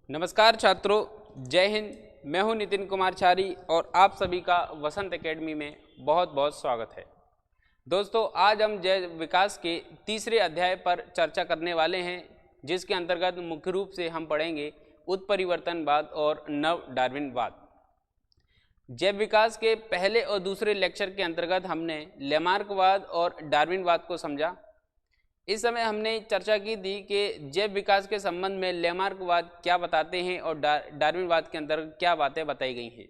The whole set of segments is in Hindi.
नमस्कार छात्रों, जय हिंद। मैं हूं नितिन कुमार छारी और आप सभी का वसंत एकेडमी में बहुत बहुत स्वागत है। दोस्तों, आज हम जैव विकास के तीसरे अध्याय पर चर्चा करने वाले हैं, जिसके अंतर्गत मुख्य रूप से हम पढ़ेंगे उत्परिवर्तनवाद और नव डार्विनवाद। जैव विकास के पहले और दूसरे लेक्चर के अंतर्गत हमने लेमार्कवाद और डार्विनवाद को समझा। इस समय हमने चर्चा की थी कि जैव विकास के संबंध में लेमार्कवाद क्या बताते हैं और डार्विनवाद के अंतर्गत क्या बातें बताई गई हैं।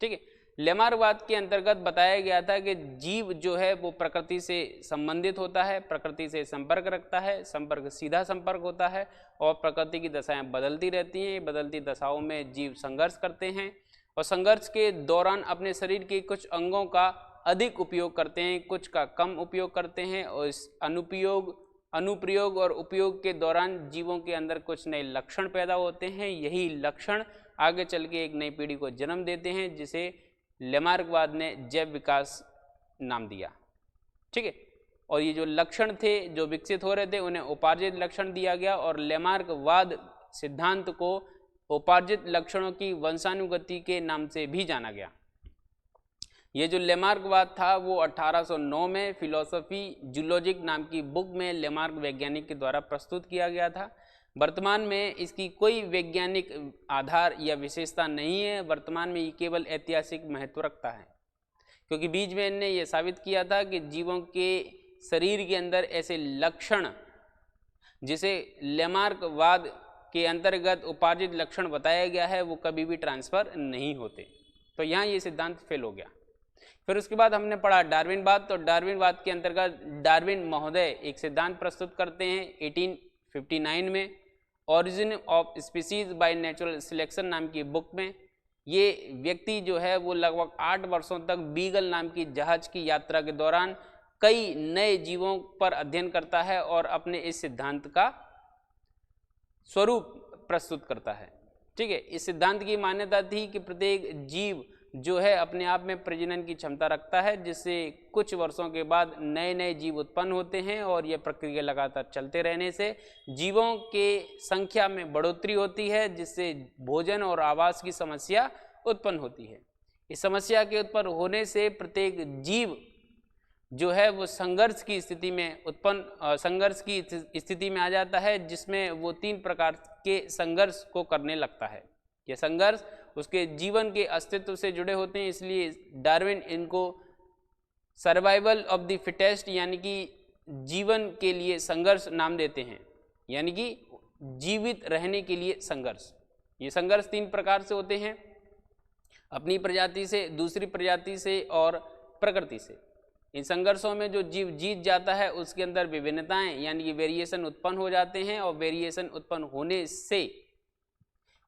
ठीक है, लेमार्कवाद के अंतर्गत बताया गया था कि जीव जो है वो प्रकृति से संबंधित होता है, प्रकृति से संपर्क रखता है, संपर्क सीधा संपर्क होता है और प्रकृति की दशाएं बदलती रहती हैं। बदलती दशाओं में जीव संघर्ष करते हैं और संघर्ष के दौरान अपने शरीर के कुछ अंगों का अधिक उपयोग करते हैं, कुछ का कम उपयोग करते हैं और इस अनुप्रयोग और उपयोग के दौरान जीवों के अंदर कुछ नए लक्षण पैदा होते हैं। यही लक्षण आगे चल के एक नई पीढ़ी को जन्म देते हैं, जिसे लेमार्कवाद ने जैव विकास नाम दिया। ठीक है, और ये जो लक्षण थे जो विकसित हो रहे थे उन्हें उपार्जित लक्षण दिया गया और लेमार्कवाद सिद्धांत को उपार्जित लक्षणों की वंशानुगति के नाम से भी जाना गया। ये जो लेमार्कवाद था वो 1809 में फिलोसफी जूलॉजिक नाम की बुक में लेमार्क वैज्ञानिक के द्वारा प्रस्तुत किया गया था। वर्तमान में इसकी कोई वैज्ञानिक आधार या विशेषता नहीं है। वर्तमान में ये केवल ऐतिहासिक महत्व रखता है, क्योंकि बीच में इन्होंने ये साबित किया था कि जीवों के शरीर के अंदर ऐसे लक्षण जिसे लेमार्कवाद के अंतर्गत उपार्जित लक्षण बताया गया है वो कभी भी ट्रांसफर नहीं होते। तो यहाँ ये सिद्धांत फेल हो गया। फिर उसके बाद हमने पढ़ा डार्विनवाद। तो डार्विनवाद के अंतर्गत डार्विन महोदय एक सिद्धांत प्रस्तुत करते हैं 1859 में, origin of species by natural selection नाम की बुक में। ये व्यक्ति जो है वो लगभग 8 वर्षों तक बीगल नाम की जहाज की यात्रा के दौरान कई नए जीवों पर अध्ययन करता है और अपने इस सिद्धांत का स्वरूप प्रस्तुत करता है। ठीक है, इस सिद्धांत की मान्यता थी कि प्रत्येक जीव जो है अपने आप में प्रजनन की क्षमता रखता है, जिससे कुछ वर्षों के बाद नए नए जीव उत्पन्न होते हैं और यह प्रक्रिया लगातार चलते रहने से जीवों के संख्या में बढ़ोतरी होती है, जिससे भोजन और आवास की समस्या उत्पन्न होती है। इस समस्या के उत्पन्न होने से प्रत्येक जीव जो है वो संघर्ष की स्थिति में आ जाता है, जिसमें वो 3 प्रकार के संघर्ष को करने लगता है। ये संघर्ष उसके जीवन के अस्तित्व से जुड़े होते हैं, इसलिए डार्विन इनको सर्वाइवल ऑफ द फिटेस्ट यानी कि जीवन के लिए संघर्ष नाम देते हैं, यानी कि जीवित रहने के लिए संघर्ष। ये संघर्ष 3 प्रकार से होते हैं, अपनी प्रजाति से, दूसरी प्रजाति से और प्रकृति से। इन संघर्षों में जो जीव जीत जाता है उसके अंदर विभिन्नताएं यानी कि वेरिएशन उत्पन्न हो जाते हैं और वेरिएशन उत्पन्न होने से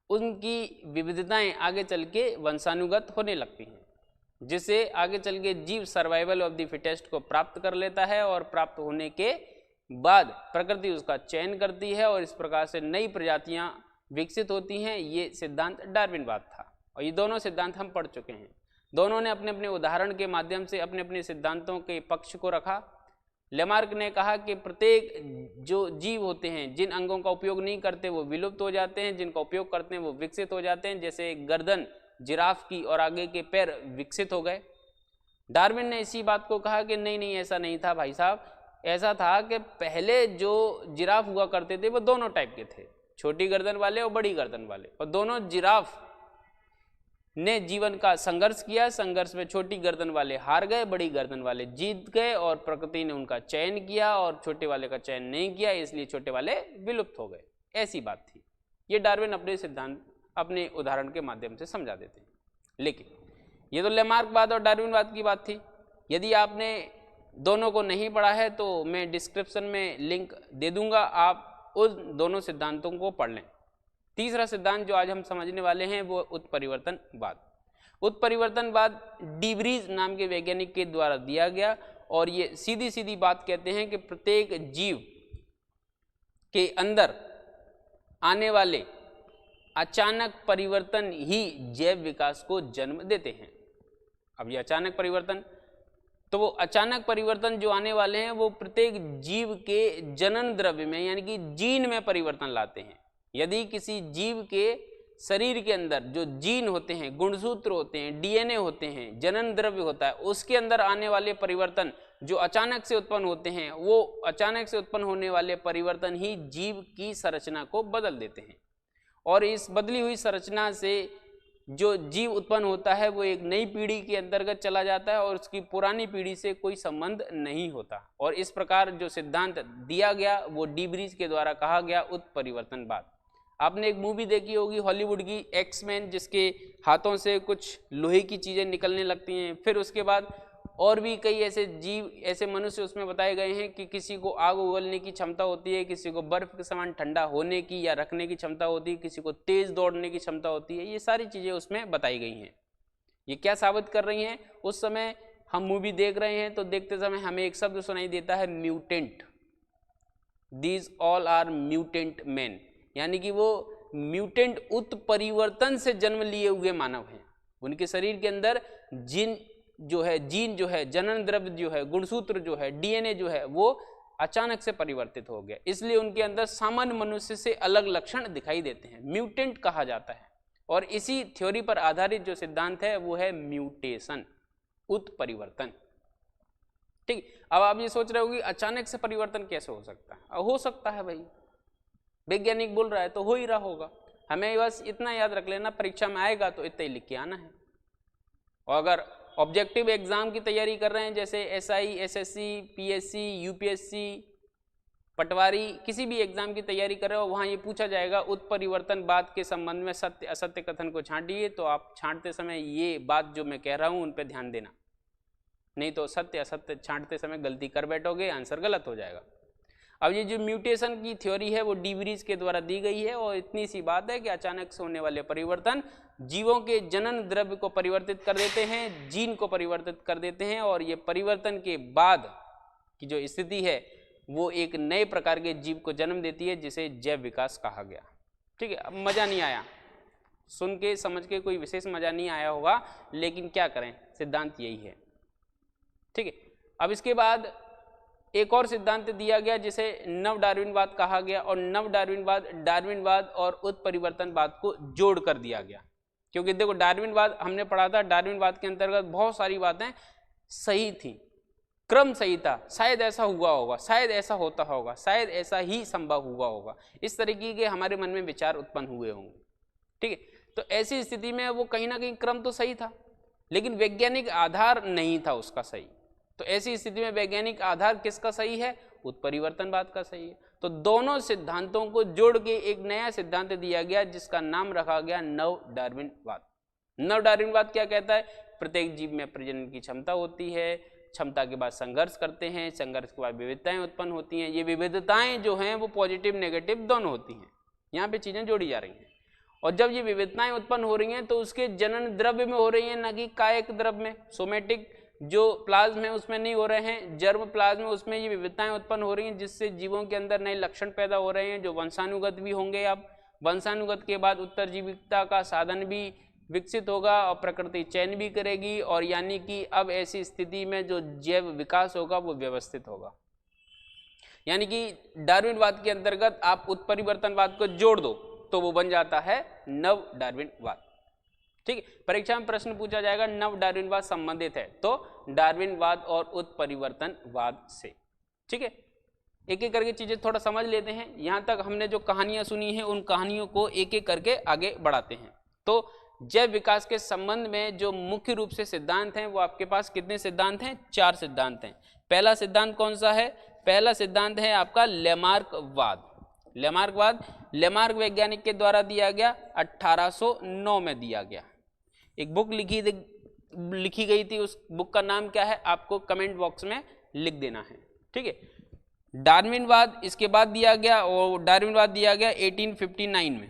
उनकी विविधताएं आगे चल के वंशानुगत होने लगती हैं, जिससे आगे चल के जीव सर्वाइवल ऑफ द फिटेस्ट को प्राप्त कर लेता है और प्राप्त होने के बाद प्रकृति उसका चयन करती है और इस प्रकार से नई प्रजातियां विकसित होती हैं। ये सिद्धांत डार्विनवाद था और ये दोनों सिद्धांत हम पढ़ चुके हैं। दोनों ने अपने अपने उदाहरण के माध्यम से अपने अपने सिद्धांतों के पक्ष को रखा। लेमार्क ने कहा कि प्रत्येक जो जीव होते हैं जिन अंगों का उपयोग नहीं करते वो विलुप्त हो जाते हैं, जिनका उपयोग करते हैं वो विकसित हो जाते हैं, जैसे गर्दन जिराफ की और आगे के पैर विकसित हो गए। डार्विन ने इसी बात को कहा कि नहीं नहीं, ऐसा नहीं था भाई साहब, ऐसा था कि पहले जो जिराफ हुआ करते थे वो दोनों टाइप के थे, छोटी गर्दन वाले और बड़ी गर्दन वाले, और दोनों जिराफ ने जीवन का संघर्ष किया। संघर्ष में छोटी गर्दन वाले हार गए, बड़ी गर्दन वाले जीत गए और प्रकृति ने उनका चयन किया और छोटे वाले का चयन नहीं किया, इसलिए छोटे वाले विलुप्त हो गए। ऐसी बात थी। ये डार्विन अपने सिद्धांत अपने उदाहरण के माध्यम से समझा देते हैं। लेकिन ये तो लेमार्कवाद और डार्विनवाद की बात थी। यदि आपने दोनों को नहीं पढ़ा है तो मैं डिस्क्रिप्शन में लिंक दे दूंगा, आप उन दोनों सिद्धांतों को पढ़ लें। तीसरा सिद्धांत जो आज हम समझने वाले हैं वो उत्परिवर्तनवाद। उत्परिवर्तनवाद डीब्रीज नाम के वैज्ञानिक के द्वारा दिया गया और ये सीधी सीधी बात कहते हैं कि प्रत्येक जीव के अंदर आने वाले अचानक परिवर्तन ही जैव विकास को जन्म देते हैं। अब ये अचानक परिवर्तन, तो वो अचानक परिवर्तन जो आने वाले हैं वो प्रत्येक जीव के जनन द्रव्य में यानी कि जीन में परिवर्तन लाते हैं। यदि किसी जीव के शरीर के अंदर जो जीन होते हैं, गुणसूत्र होते हैं, डीएनए होते हैं, जनन द्रव्य होता है, उसके अंदर आने वाले परिवर्तन जो अचानक से उत्पन्न होते हैं, वो अचानक से उत्पन्न होने वाले परिवर्तन ही जीव की संरचना को बदल देते हैं। और इस बदली हुई संरचना से जो जीव उत्पन्न होता है वो एक नई पीढ़ी के अंतर्गत चला जाता है और उसकी पुरानी पीढ़ी से कोई संबंध नहीं होता। और इस प्रकार जो सिद्धांत दिया गया वो डी ब्रीज के द्वारा कहा गया उत्परिवर्तनवाद। आपने एक मूवी देखी होगी हॉलीवुड की, एक्स-मैन, जिसके हाथों से कुछ लोहे की चीज़ें निकलने लगती हैं। फिर उसके बाद और भी कई ऐसे जीव, ऐसे मनुष्य उसमें बताए गए हैं कि किसी को आग उगलने की क्षमता होती है, किसी को बर्फ के समान ठंडा होने की या रखने की क्षमता होती है, किसी को तेज दौड़ने की क्षमता होती है। ये सारी चीज़ें उसमें बताई गई हैं। ये क्या साबित कर रही हैं? उस समय हम मूवी देख रहे हैं तो देखते समय हमें एक शब्द सुनाई देता है, mutant. These all are mutant man, यानी कि वो म्यूटेंट उत्परिवर्तन से जन्म लिए हुए मानव हैं। उनके शरीर के अंदर जीन जो है, जनन द्रव्य जो है, गुणसूत्र जो है, डीएनए जो है, वो अचानक से परिवर्तित हो गया, इसलिए उनके अंदर सामान्य मनुष्य से अलग लक्षण दिखाई देते हैं, म्यूटेंट कहा जाता है। और इसी थ्योरी पर आधारित जो सिद्धांत है वो है म्यूटेशन, उत्परिवर्तन। ठीक, अब आप ये सोच रहे होगी अचानक से परिवर्तन कैसे हो सकता है? हो सकता है भाई, वैज्ञानिक बोल रहा है तो हो ही रहा होगा। हमें बस इतना याद रख लेना, परीक्षा में आएगा तो इतना ही लिख के आना है। और अगर ऑब्जेक्टिव एग्जाम की तैयारी कर रहे हैं, जैसे एसआई, एसएससी, पीएससी, यूपीएससी, पटवारी, किसी भी एग्जाम की तैयारी कर रहे हो, वहाँ ये पूछा जाएगा उत्परिवर्तनवाद के संबंध में सत्य असत्य कथन को छांटिए। तो आप छांटते समय ये बात जो मैं कह रहा हूँ उन पर ध्यान देना, नहीं तो सत्य असत्य छांटते समय गलती कर बैठोगे, आंसर गलत हो जाएगा। अब ये जो म्यूटेशन की थ्योरी है वो डी ब्रीज के द्वारा दी गई है और इतनी सी बात है कि अचानक से होने वाले परिवर्तन जीवों के जनन द्रव्य को परिवर्तित कर देते हैं, जीन को परिवर्तित कर देते हैं, और ये परिवर्तन के बाद की जो स्थिति है वो एक नए प्रकार के जीव को जन्म देती है, जिसे जैव विकास कहा गया। ठीक है, अब मज़ा नहीं आया, सुन के समझ के कोई विशेष मज़ा नहीं आया होगा, लेकिन क्या करें, सिद्धांत यही है। ठीक है, अब इसके बाद एक और सिद्धांत दिया गया जिसे नव डार्विनवाद कहा गया, और नव डार्विनवाद डार्विनवाद और उत्परिवर्तनवाद को जोड़ कर दिया गया। क्योंकि देखो, डार्विनवाद हमने पढ़ा था, डार्विनवाद के अंतर्गत बहुत सारी बातें सही थी, क्रम सही था, शायद ऐसा हुआ होगा, शायद ऐसा होता होगा, शायद ऐसा ही संभव हुआ होगा, इस तरीके के हमारे मन में विचार उत्पन्न हुए होंगे। ठीक है, तो ऐसी स्थिति में वो कहीं ना कहीं क्रम तो सही था, लेकिन वैज्ञानिक आधार नहीं था उसका सही। तो ऐसी स्थिति में वैज्ञानिक आधार किसका सही है? उत्परिवर्तनवाद का सही है। तो दोनों सिद्धांतों को जोड़ के एक नया सिद्धांत दिया गया जिसका नाम रखा गया नव डार्विनवाद। नव डार्विनवाद क्या कहता है? प्रत्येक जीव में प्रजनन की क्षमता होती है, क्षमता के बाद संघर्ष करते हैं, संघर्ष के बाद विविधताएं उत्पन्न होती हैं। ये विविधताएं जो हैं वो पॉजिटिव नेगेटिव दोनों होती हैं, यहाँ पे चीजें जोड़ी जा रही हैं। और जब ये विविधताएं उत्पन्न हो रही हैं तो उसके जनन द्रव्य में हो रही हैं, न कि कायिक द्रव्य में। सोमेटिक जो प्लाज्म है उसमें नहीं हो रहे हैं, जर्म प्लाज्म में उसमें ये विविधताएं उत्पन्न हो रही हैं, जिससे जीवों के अंदर नए लक्षण पैदा हो रहे हैं जो वंशानुगत भी होंगे। अब वंशानुगत के बाद उत्तरजीविता का साधन भी विकसित होगा और प्रकृति चयन भी करेगी, और यानी कि अब ऐसी स्थिति में जो जैव विकास होगा वो व्यवस्थित होगा। यानी कि डार्विनवाद के अंतर्गत आप उत्परिवर्तनवाद को जोड़ दो तो वो बन जाता है नव डार्विनवाद। ठीक है, परीक्षा में प्रश्न पूछा जाएगा नव डार्विनवाद संबंधित है तो डार्विनवाद और उत्परिवर्तनवाद से। ठीक है, एक एक करके चीजें थोड़ा समझ लेते हैं। यहां तक हमने जो कहानियां सुनी हैं उन कहानियों को एक एक करके आगे बढ़ाते हैं। तो जैव विकास के संबंध में जो मुख्य रूप से सिद्धांत हैं वो आपके पास कितने सिद्धांत हैं? 4 सिद्धांत हैं। पहला सिद्धांत कौन सा है? पहला सिद्धांत है आपका लेमार्कवाद। लेमार्क वैज्ञानिक के द्वारा दिया गया, 1809 में दिया गया। एक बुक लिखी गई थी, उस बुक का नाम क्या है आपको कमेंट बॉक्स में लिख देना है। ठीक है, डार्विनवाद इसके बाद दिया गया, और डार्विनवाद दिया गया 1859 में।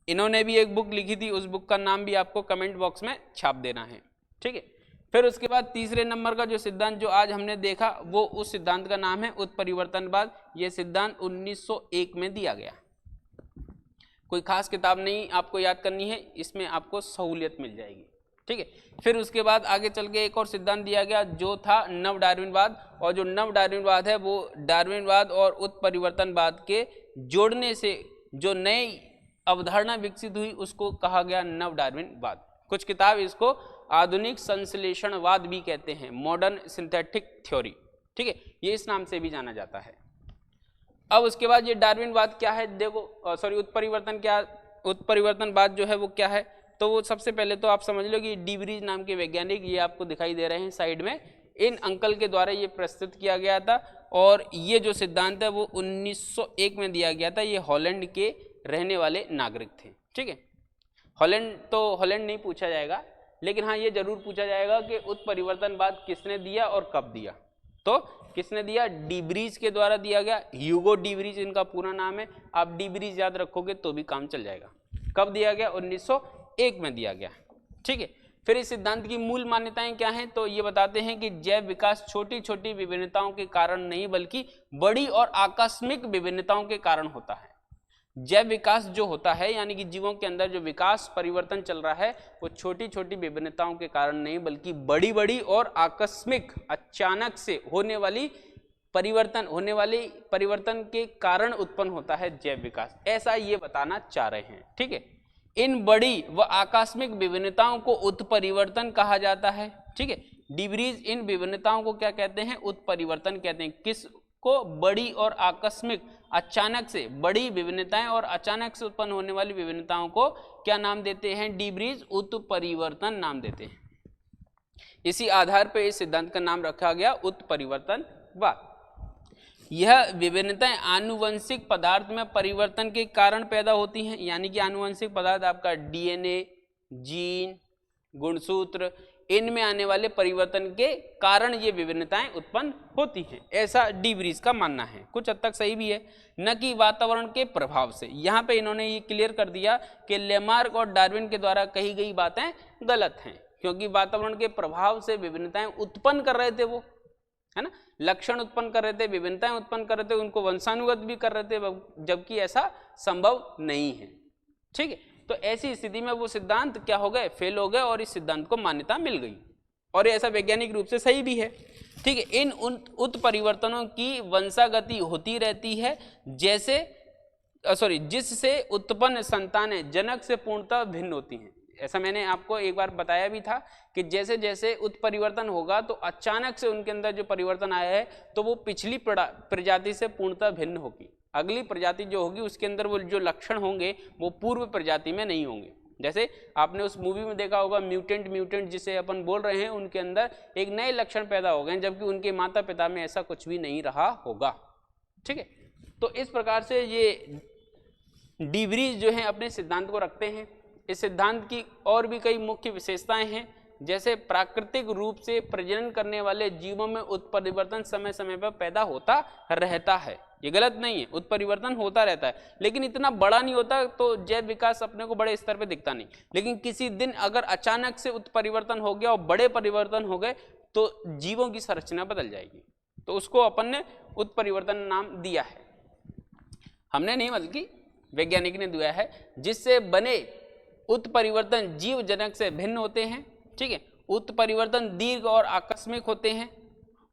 इन्होंने भी एक बुक लिखी थी, उस बुक का नाम भी आपको कमेंट बॉक्स में छाप देना है। ठीक है, फिर उसके बाद तीसरे नंबर का जो सिद्धांत जो आज हमने देखा वो उस सिद्धांत का नाम है उत्परिवर्तनवाद। यह सिद्धांत 1901 में दिया गया। कोई खास किताब नहीं आपको याद करनी है, इसमें आपको सहूलियत मिल जाएगी। ठीक है, फिर उसके बाद आगे चल के एक और सिद्धांत दिया गया जो था नव डार्विनवाद, और जो नव डार्विनवाद है वो डार्विनवाद और उत्परिवर्तनवाद के जोड़ने से जो नई अवधारणा विकसित हुई उसको कहा गया नव डार्विनवाद। कुछ किताब इसको आधुनिक संश्लेषणवाद भी कहते हैं, मॉडर्न सिंथेटिक थ्योरी, ठीक है, ये इस नाम से भी जाना जाता है। अब उसके बाद ये डार्विनवाद क्या है, देखो सॉरी उत्परिवर्तनवाद जो है वो क्या है, तो वो सबसे पहले तो आप समझ लो कि डी ब्रीज नाम के वैज्ञानिक, ये आपको दिखाई दे रहे हैं साइड में, इन अंकल के द्वारा ये प्रस्तुत किया गया था और ये जो सिद्धांत है वो 1901 में दिया गया था। ये हॉलैंड के रहने वाले नागरिक थे, ठीक है। हॉलैंड नहीं पूछा जाएगा, लेकिन हाँ ये जरूर पूछा जाएगा कि उत्परिवर्तनवाद किसने दिया और कब दिया। तो किसने दिया, डी ब्रीज के द्वारा दिया गया, ह्यूगो डी ब्रीज इनका पूरा नाम है। आप डी ब्रीज याद रखोगे तो भी काम चल जाएगा। कब दिया गया, 1901 में दिया गया, ठीक है। फिर इस सिद्धांत की मूल मान्यताएं क्या हैं, तो ये बताते हैं कि जैव विकास छोटी छोटी विभिन्नताओं के कारण नहीं बल्कि बड़ी और आकस्मिक विभिन्नताओं के कारण होता है। जैव विकास जो होता है यानी कि जीवों के अंदर जो विकास परिवर्तन चल रहा है वो छोटी छोटी विभिन्नताओं के कारण नहीं बल्कि बड़ी बड़ी और आकस्मिक अचानक से होने वाली परिवर्तन के कारण उत्पन्न होता है जैव विकास, ऐसा ये बताना चाह रहे हैं, ठीक है। इन बड़ी व आकस्मिक विभिन्नताओं को उत्परिवर्तन कहा जाता है, ठीक है। डी ब्रीज इन विभिन्नताओं को क्या कहते हैं, उत्परिवर्तन कहते हैं। किसको, बड़ी और आकस्मिक अचानक से बड़ी विभिन्नताएं और अचानक से उत्पन्न होने वाली विभिन्नताओं को क्या नाम देते हैं, डी ब्रीज उत्परिवर्तन नाम देते हैं। इसी आधार पर इस सिद्धांत का नाम रखा गया उत्परिवर्तनवाद। यह विभिन्नताएं आनुवंशिक पदार्थ में परिवर्तन के कारण पैदा होती हैं, यानी कि आनुवंशिक पदार्थ आपका डीएनए, जीन, गुणसूत्र, इनमें आने वाले परिवर्तन के कारण ये विभिन्नताएं उत्पन्न होती हैं, ऐसा डी ब्रीज का मानना है। कुछ हद तक सही भी है, न कि वातावरण के प्रभाव से। यहाँ पे इन्होंने ये क्लियर कर दिया कि लेमार्क और डार्विन के द्वारा कही गई बातें गलत हैं, क्योंकि वातावरण के प्रभाव से विभिन्नताएं उत्पन्न कर रहे थे वो, है ना, लक्षण उत्पन्न कर रहे थे, विभिन्नताएं उत्पन्न कर रहे थे, उनको वंशानुगत भी कर रहे थे, जबकि ऐसा संभव नहीं है, ठीक है। तो ऐसी स्थिति में वो सिद्धांत क्या हो गए, फेल हो गए और इस सिद्धांत को मान्यता मिल गई और ऐसा वैज्ञानिक रूप से सही भी है, ठीक है। इन उत्परिवर्तनों की वंशागति होती रहती है जिससे उत्पन्न संतानें जनक से पूर्णतः भिन्न होती हैं। ऐसा मैंने आपको एक बार बताया भी था कि जैसे जैसे उत्परिवर्तन होगा तो अचानक से उनके अंदर जो परिवर्तन आया है तो वो पिछली प्रजाति से पूर्णतः भिन्न होगी। अगली प्रजाति जो होगी उसके अंदर वो जो लक्षण होंगे वो पूर्व प्रजाति में नहीं होंगे। जैसे आपने उस मूवी में देखा होगा म्यूटेंट जिसे अपन बोल रहे हैं, उनके अंदर एक नए लक्षण पैदा हो गए जबकि उनके माता पिता में ऐसा कुछ भी नहीं रहा होगा, ठीक है। तो इस प्रकार से ये डी ब्रीज जो है अपने सिद्धांत को रखते हैं। इस सिद्धांत की और भी कई मुख्य विशेषताएं हैं, जैसे प्राकृतिक रूप से प्रजनन करने वाले जीवों में उत्परिवर्तन समय समय पर पैदा होता रहता है। ये गलत नहीं है, उत्परिवर्तन होता रहता है, लेकिन इतना बड़ा नहीं होता, तो जैव विकास अपने को बड़े स्तर पे दिखता नहीं। लेकिन किसी दिन अगर अचानक से उत्परिवर्तन हो गया और बड़े परिवर्तन हो गए तो जीवों की संरचना बदल जाएगी, तो उसको अपन ने उत्परिवर्तन नाम दिया है। हमने नहीं बल्कि वैज्ञानिक ने दिया है, जिससे बने उत्परिवर्तन जीव जनक से भिन्न होते हैं, ठीक है। उत्परिवर्तन दीर्घ और आकस्मिक होते हैं।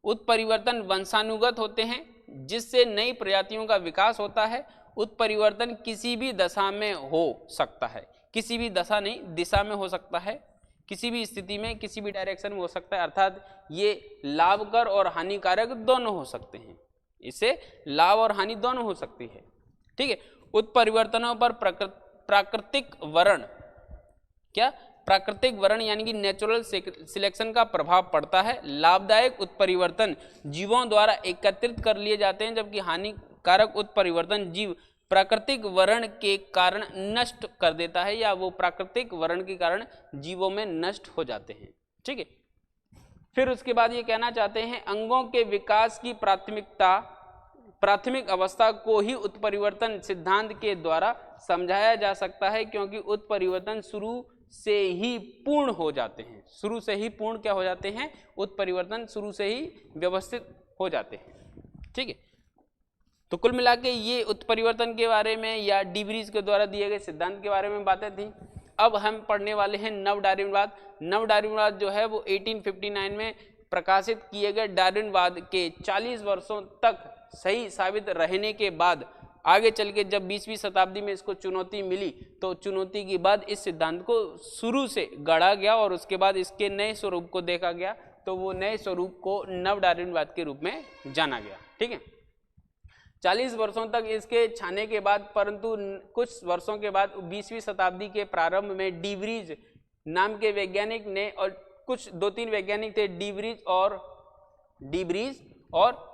उत्परिवर्तन वंशानुगत होते हैं जिससे नई प्रजातियों का विकास होता है। उत्परिवर्तन किसी भी दशा में हो सकता है, किसी भी दशा नहीं दिशा में हो सकता है, किसी भी स्थिति में किसी भी डायरेक्शन में हो सकता है, अर्थात ये लाभकर और हानिकारक दोनों हो सकते हैं, इससे लाभ और हानि दोनों हो सकती है, ठीक है। उत्परिवर्तनों पर प्राकृतिक वर्ण यानी कि नेचुरल सिलेक्शन का प्रभाव पड़ता है। लाभदायक उत्परिवर्तन जीवों द्वारा एकत्रित कर लिए जाते हैं, जबकि हानिकारक उत्परिवर्तन जीव प्राकृतिक वर्ण के कारण नष्ट कर देता है, या वो प्राकृतिक वर्ण के कारण जीवों में नष्ट हो जाते हैं, ठीक है। फिर उसके बाद ये कहना चाहते हैं, अंगों के विकास की प्राथमिक अवस्था को ही उत्परिवर्तन सिद्धांत के द्वारा समझाया जा सकता है, क्योंकि उत्परिवर्तन शुरू से ही पूर्ण हो जाते हैं। शुरू से ही पूर्ण क्या हो जाते हैं, उत्परिवर्तन शुरू से ही व्यवस्थित हो जाते हैं, ठीक है। तो कुल मिला के ये उत्परिवर्तन के बारे में या डी ब्रीज के द्वारा दिए गए सिद्धांत के बारे में बातें थी। अब हम पढ़ने वाले हैं नव डार्विनवाद। नव डार्विनवाद जो है वो 1859 में प्रकाशित किए गए डार्विनवाद के 40 वर्षों तक सही साबित रहने के बाद आगे चल के जब 20वीं शताब्दी में इसको चुनौती मिली तो चुनौती के बाद इस सिद्धांत को शुरू से गढ़ा गया और उसके बाद इसके नए स्वरूप को देखा गया, तो वो नए स्वरूप को नव डार्विनवाद के रूप में जाना गया। ठीक है, 40 वर्षों तक इसके छाने के बाद, परंतु कुछ वर्षों के बाद 20वीं शताब्दी के प्रारंभ में डीवरीज नाम के वैज्ञानिक ने, और कुछ 2-3 वैज्ञानिक थे, डीवरीज और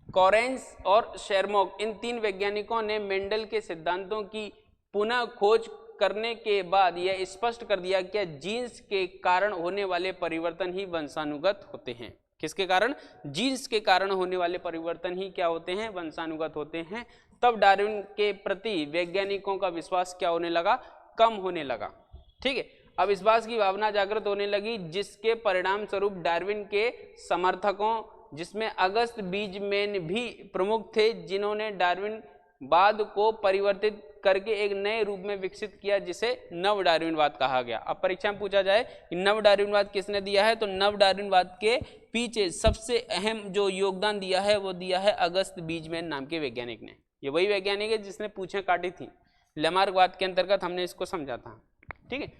कॉरेंस और शेरमॉक, इन 3 वैज्ञानिकों ने मेंडल के सिद्धांतों की पुनः खोज करने के बाद यह स्पष्ट कर दिया कि जीन्स के कारण होने वाले परिवर्तन ही वंशानुगत होते हैं। किसके कारण? जीन्स के कारण होने वाले परिवर्तन ही क्या होते हैं? वंशानुगत होते हैं। तब डार्विन के प्रति वैज्ञानिकों का विश्वास क्या होने लगा? कम होने लगा। ठीक है, अब इस बात की भावना जागृत होने लगी, जिसके परिणाम स्वरूप डार्विन के समर्थकों, जिसमें अगस्त बीजमैन भी प्रमुख थे, जिन्होंने डार्विनवाद को परिवर्तित करके एक नए रूप में विकसित किया, जिसे नव डार्विनवाद कहा गया। अब परीक्षा में पूछा जाए कि नव डार्विनवाद किसने दिया है, तो नव डार्विनवाद के पीछे सबसे अहम जो योगदान दिया है वो दिया है अगस्त बीजमैन नाम के वैज्ञानिक ने। ये वही वैज्ञानिक है जिसने पूछें काटी थी, लेमार्कवाद के अंतर्गत हमने इसको समझा था। ठीक है,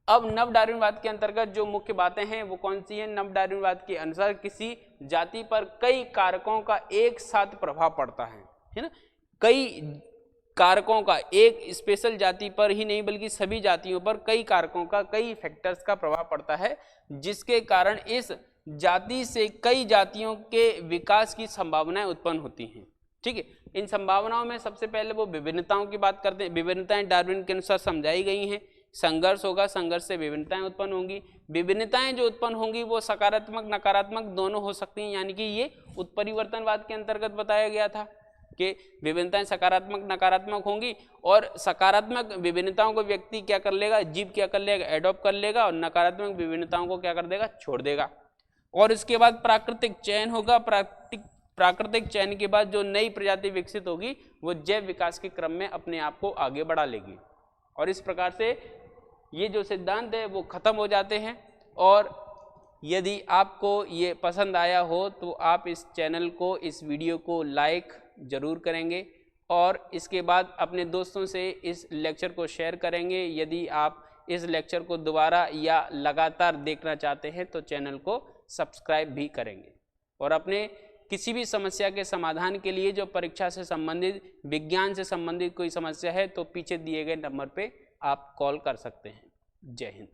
अब नव डार्विनवाद के अंतर्गत जो मुख्य बातें हैं वो कौन सी हैं? नव डार्विनवाद के अनुसार किसी जाति पर कई कारकों का एक साथ प्रभाव पड़ता है ना, कई कारकों का, एक स्पेशल जाति पर ही नहीं बल्कि सभी जातियों पर कई कारकों का, कई फैक्टर्स का प्रभाव पड़ता है, जिसके कारण इस जाति से कई जातियों के विकास की संभावनाएं उत्पन्न होती हैं। ठीक है, इन संभावनाओं में सबसे पहले वो विभिन्नताओं की बात करते हैं। विभिन्नताएं डार्विन के अनुसार समझाई गई हैं। संघर्ष होगा, संघर्ष से विभिन्नताएं उत्पन्न होंगी। विभिन्नताएं जो उत्पन्न होंगी वो सकारात्मक नकारात्मक दोनों हो सकती हैं, यानी कि ये उत्परिवर्तनवाद के अंतर्गत बताया गया था कि विभिन्नताएं सकारात्मक नकारात्मक होंगी, और सकारात्मक विभिन्नताओं को व्यक्ति क्या कर लेगा, जीव क्या कर लेगा, एडॉप्ट कर लेगा, और नकारात्मक विभिन्नताओं को क्या कर देगा, छोड़ देगा। और इसके बाद प्राकृतिक चयन होगा। प्राकृतिक चयन के बाद जो नई प्रजाति विकसित होगी वो जैव विकास के क्रम में अपने आप को आगे बढ़ा लेगी, और इस प्रकार से ये जो सिद्धांत है वो खत्म हो जाते हैं। और यदि आपको ये पसंद आया हो तो आप इस चैनल को, इस वीडियो को लाइक जरूर करेंगे, और इसके बाद अपने दोस्तों से इस लेक्चर को शेयर करेंगे। यदि आप इस लेक्चर को दोबारा या लगातार देखना चाहते हैं तो चैनल को सब्सक्राइब भी करेंगे, और अपने किसी भी समस्या के समाधान के लिए, जो परीक्षा से संबंधित, विज्ञान से संबंधित कोई समस्या है, तो पीछे दिए गए नंबर पे आप कॉल कर सकते हैं। जय हिंद।